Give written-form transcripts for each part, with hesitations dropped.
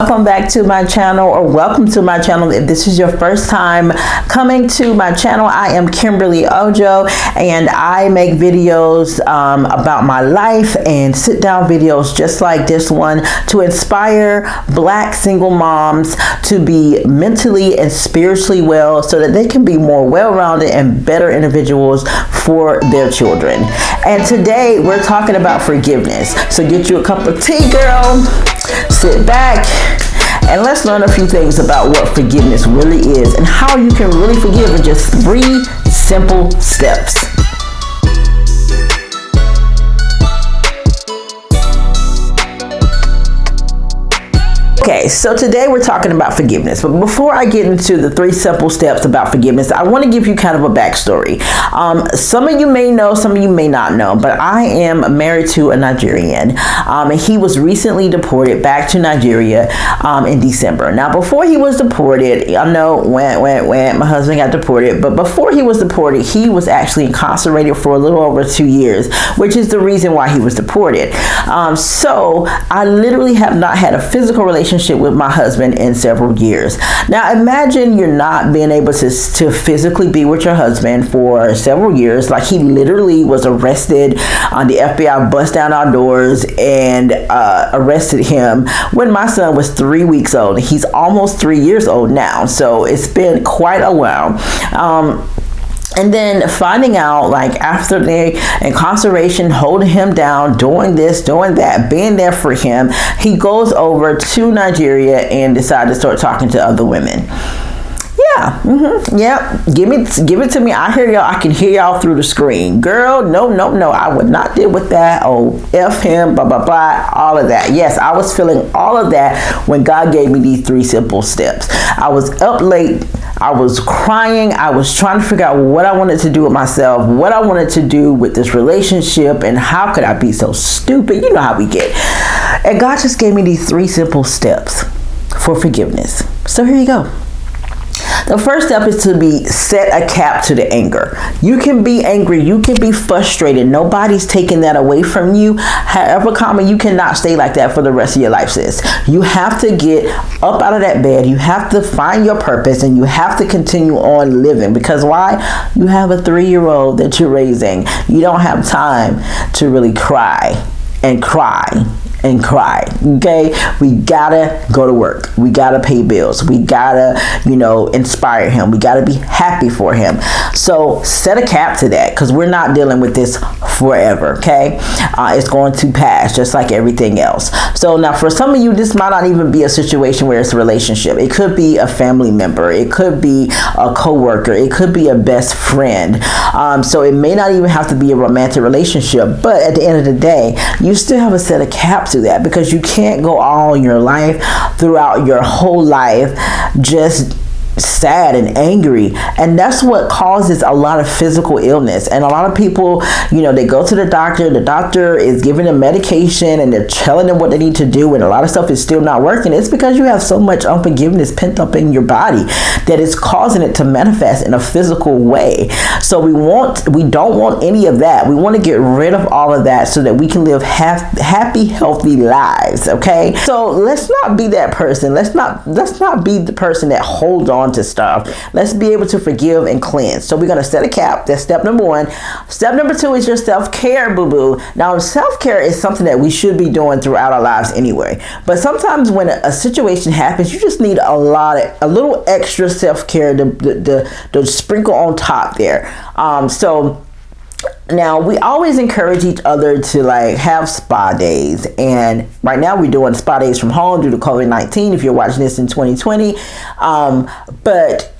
Welcome back to my channel, or welcome to my channel. If this is your first time coming to my channel, I am Kimberly Ojo, and I make videos about my life and sit down videos just like this one to inspire Black single moms to be mentally and spiritually well so that they can be more well-rounded and better individuals for their children. And today we're talking about forgiveness. So get you a cup of tea, girl, sit back, and let's learn a few things about what forgiveness really is and how you can really forgive in just 3 simple steps. Okay, so today we're talking about forgiveness, but before I get into the 3 simple steps about forgiveness, I want to give you kind of a backstory. Some of you may know, some of you may not know, but I am married to a Nigerian, and he was recently deported back to Nigeria in December. Now, before he was deported, I know when my husband got deported, but before he was deported, he was actually incarcerated for a little over 2 years, which is the reason why he was deported. So I literally have not had a physical relationship with my husband in several years. Now imagine you're not being able to physically be with your husband for several years. Like, he literally was arrested. The FBI bust down our doors and arrested him when my son was 3 weeks old. He's almost 3 years old now, so it's been quite a while. And then finding out, like, after the incarceration, holding him down, doing this, doing that, being there for him, he goes over to Nigeria and decides to start talking to other women. Yeah, give it to me. I hear y'all. I can hear y'all through the screen. Girl, no, I would not deal with that. Oh, F him, blah, blah, blah, all of that. Yes, I was feeling all of that when God gave me these 3 simple steps. I was up late. I was crying. I was trying to figure out what I wanted to do with myself, what I wanted to do with this relationship, and how could I be so stupid? You know how we get. And God just gave me these 3 simple steps for forgiveness. So here you go. The first step is to set a cap to the anger. You can be angry. You can be frustrated. Nobody's taking that away from you. However, you cannot stay like that for the rest of your life, sis. You have to get up out of that bed. You have to find your purpose, and you have to continue on living. Because why? You have a 3-year-old that you're raising. You don't have time to really cry and cry and cry. Okay, we gotta go to work. We gotta pay bills. We gotta, inspire him. We gotta be happy for him. So set a cap to that, because we're not dealing with this forever. Okay, it's going to pass just like everything else. So now, for some of you, this might not even be a situation where it's a relationship. It could be a family member. It could be a coworker. It could be a best friend. So it may not even have to be a romantic relationship. But at the end of the day, you still have to set a cap to that, because you can't go all your life, throughout your whole life, just sad and angry. And that's what causes a lot of physical illness. And a lot of people, they go to the doctor is giving them medication, and they're telling them what they need to do, and a lot of stuff is still not working. It's because you have so much unforgiveness pent up in your body that is causing it to manifest in a physical way. So we don't want any of that. We want to get rid of all of that so that we can live happy, healthy lives. Okay, so let's not be that person. Let's not be the person that holds on to stuff. Let's be able to forgive and cleanse. So we're going to set a cap. That's step number 1. Step number 2 is your self-care, boo-boo. Now, self-care is something that we should be doing throughout our lives anyway. But sometimes when a situation happens, you just need a little extra self-care to sprinkle on top there. So now, we always encourage each other to have spa days, and right now we're doing spa days from home due to COVID-19 if you're watching this in 2020, but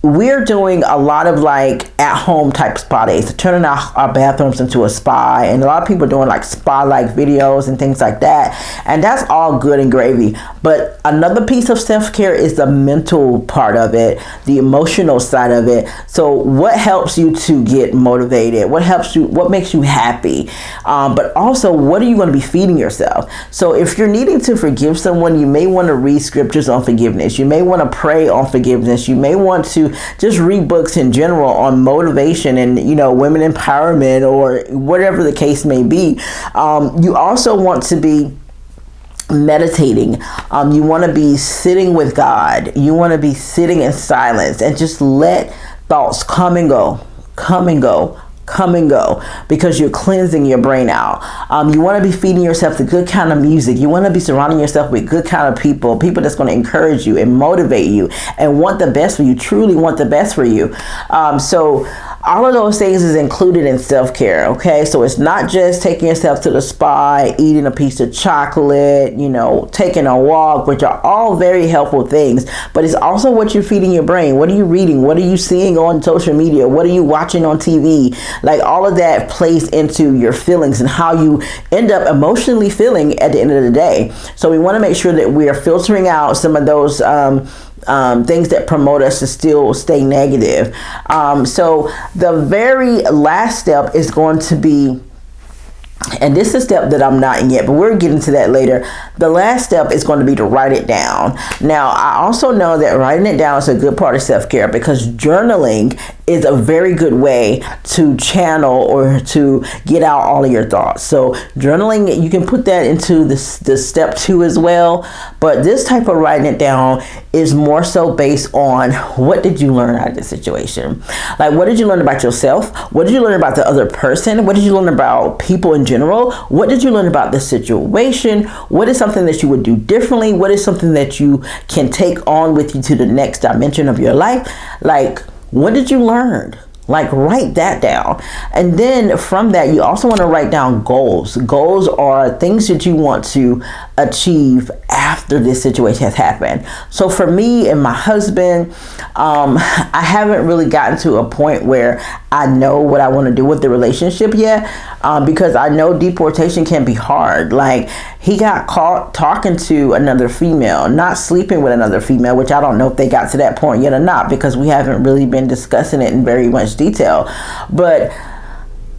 we're doing a lot of at-home type spa days, turning our bathrooms into a spa, and a lot of people are doing spa-like videos and things like that, and that's all good and gravy. But another piece of self-care is the mental part of it, the emotional side of it. So what helps you to get motivated? What makes you happy? But also, what are you going to be feeding yourself? So if you're needing to forgive someone, you may want to read scriptures on forgiveness. You may want to pray on forgiveness. You may want to just read books in general on motivation and, women empowerment or whatever the case may be. You also want to be meditating. You want to be sitting with God. You want to be sitting in silence and just let thoughts come and go, come and go, come and go, because you're cleansing your brain out. You want to be feeding yourself the good kind of music. You want to be surrounding yourself with good kind of people that's going to encourage you and motivate you and want the best for you, truly want the best for you. So all of those things is included in self-care. Okay, so it's not just taking yourself to the spa, eating a piece of chocolate, taking a walk, which are all very helpful things, but it's also what you're feeding your brain. What are you reading? What are you seeing on social media? What are you watching on TV? Like, all of that plays into your feelings and how you end up emotionally feeling at the end of the day. So we want to make sure that we are filtering out some of those things that promote us to still stay negative. So the very last step is going to be, and this is a step that I'm not in yet, but we're getting to that later. The last step is going to be to write it down. Now, I also know that writing it down is a good part of self-care, because journaling is a very good way to channel or to get out all of your thoughts. So journaling, you can put that into the step 2 as well. But this type of writing it down is more so based on, what did you learn out of this situation? Like, what did you learn about yourself? What did you learn about the other person? What did you learn about people in general? What did you learn about the situation? What is something that you would do differently? What is something that you can take on with you to the next dimension of your life? Like, what did you learn? Like, write that down. And then from that, you also want to write down goals. Goals are things that you want to achieve after this situation has happened. So for me and my husband, I haven't really gotten to a point where I know what I want to do with the relationship yet, because I know deportation can be hard. Like, he got caught talking to another female, not sleeping with another female, which I don't know if they got to that point yet or not, because we haven't really been discussing it in very much detail. But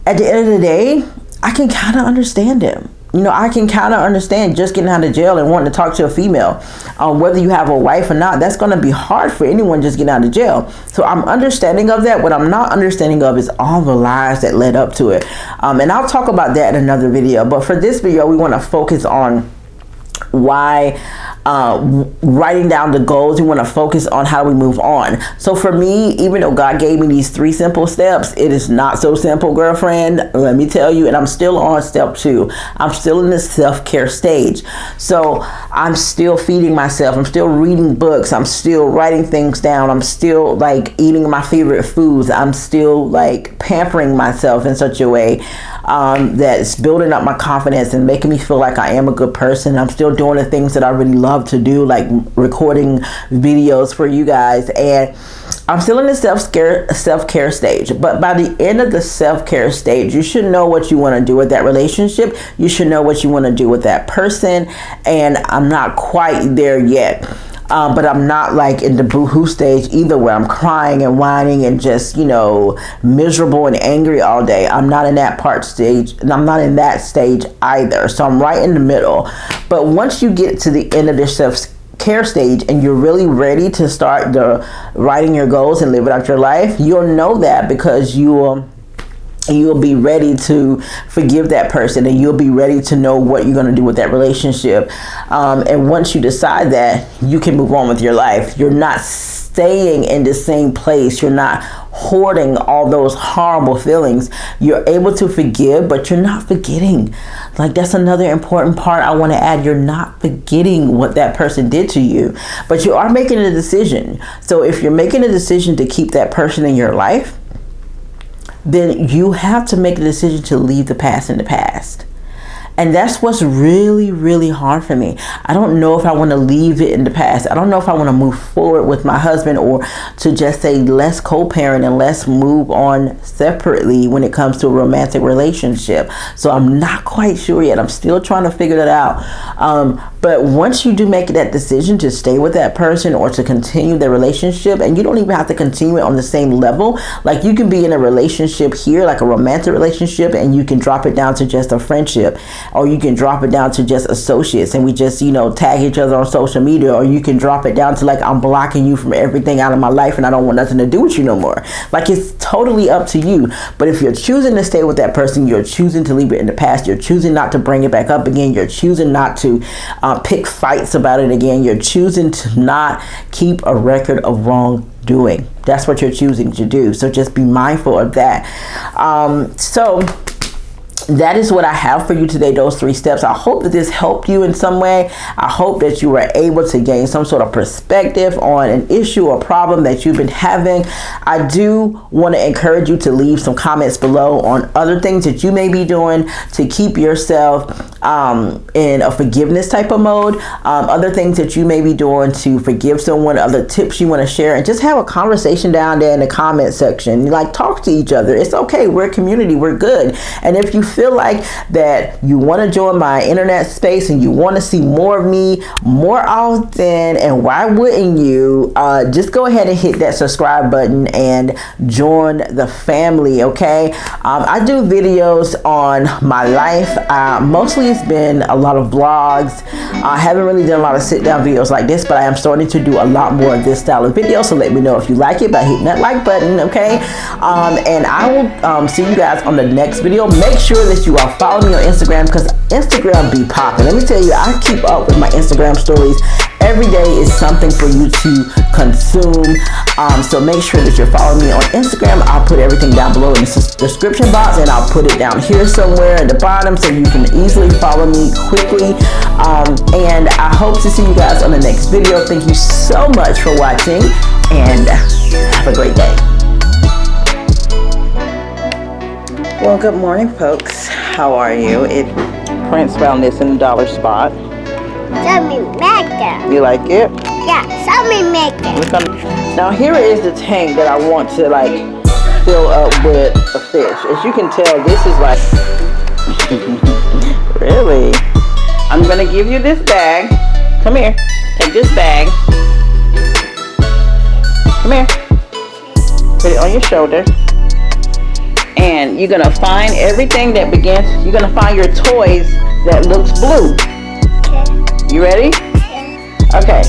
at the end of the day, I can kind of understand him. I can kind of understand just getting out of jail and wanting to talk to a female. Whether you have a wife or not, that's going to be hard for anyone just getting out of jail. So I'm understanding of that. What I'm not understanding of is all the lies that led up to it. And I'll talk about that in another video. But for this video, we want to focus on why writing down the goals. We want to focus on how we move on. So for me, even though God gave me these 3 simple steps, it is not so simple, girlfriend. Let me tell you, and I'm still on step 2. I'm still in the self-care stage. So I'm still feeding myself. I'm still reading books. I'm still writing things down. I'm still like eating my favorite foods. I'm still like pampering myself in such a way that's building up my confidence and making me feel like I am a good person. I'm still doing the things that I really love to do, like recording videos for you guys, and I'm still in the self-care stage. But by the end of the self-care stage, you should know what you want to do with that relationship. You should know what you want to do with that person, and I'm not quite there yet. But I'm not like in the boohoo stage either, where I'm crying and whining and just, miserable and angry all day. I'm not in that stage, and I'm not in that stage either. So I'm right in the middle. But once you get to the end of this self-care stage and you're really ready to start writing your goals and living out your life, you'll know that, because you'll be ready to forgive that person, and you'll be ready to know what you're going to do with that relationship. And once you decide that, you can move on with your life. You're not staying in the same place. You're not hoarding all those horrible feelings. You're able to forgive, but you're not forgetting. Like, that's another important part I want to add. You're not forgetting what that person did to you, but you are making a decision. So if you're making a decision to keep that person in your life, then you have to make a decision to leave the past in the past. And that's what's really, really hard for me. I don't know if I want to leave it in the past. I don't know if I want to move forward with my husband, or to just say let's co-parent and let's move on separately when it comes to a romantic relationship. So I'm not quite sure yet. I'm still trying to figure that out. But once you do make that decision to stay with that person or to continue the relationship, and you don't even have to continue it on the same level. Like, you can be in a relationship here, like a romantic relationship, and you can drop it down to just a friendship, or you can drop it down to just associates, and we just, tag each other on social media, or you can drop it down to like, I'm blocking you from everything out of my life and I don't want nothing to do with you no more. Like, it's totally up to you. But if you're choosing to stay with that person, you're choosing to leave it in the past, you're choosing not to bring it back up again, you're choosing not to pick fights about it again. You're choosing to not keep a record of wrongdoing. That's what you're choosing to do. So just be mindful of that. So that is what I have for you today, those 3 steps. I hope that this helped you in some way. I hope that you were able to gain some sort of perspective on an issue or problem that you've been having. I do want to encourage you to leave some comments below on other things that you may be doing to keep yourself in a forgiveness type of mode, other things that you may be doing to forgive someone, other tips you want to share, and just have a conversation down there in the comment section. Like, talk to each other. It's okay. We're a community. We're good. And if you feel like that you want to join my internet space and you want to see more of me more often, and why wouldn't you, just go ahead and hit that subscribe button and join the family. Okay, I do videos on my life. Mostly it's been a lot of vlogs. I haven't really done a lot of sit down videos like this, but I am starting to do a lot more of this style of video. So let me know if you like it by hitting that like button. Okay, and I will see you guys on the next video. Make sure that you are following me on Instagram, because Instagram be popping. Let me tell you, I keep up with my Instagram stories. Every day is something for you to consume. So make sure that you're following me on Instagram. I'll put everything down below in the description box, and I'll put it down here somewhere at the bottom so you can easily follow me quickly. And I hope to see you guys on the next video. Thank you so much for watching, and have a great day. Well, good morning, folks. How are you? Prince found this in the dollar spot. Show me make it. You like it? Yeah, show me make it. Now here is the tank that I want to like fill up with a fish. As you can tell, this is like really. I'm gonna give you this bag. Come here. Take this bag. Come here. Put it on your shoulder. And you're gonna find everything that begins. You're gonna find your toys that looks blue. Okay. You ready? Yeah. Okay.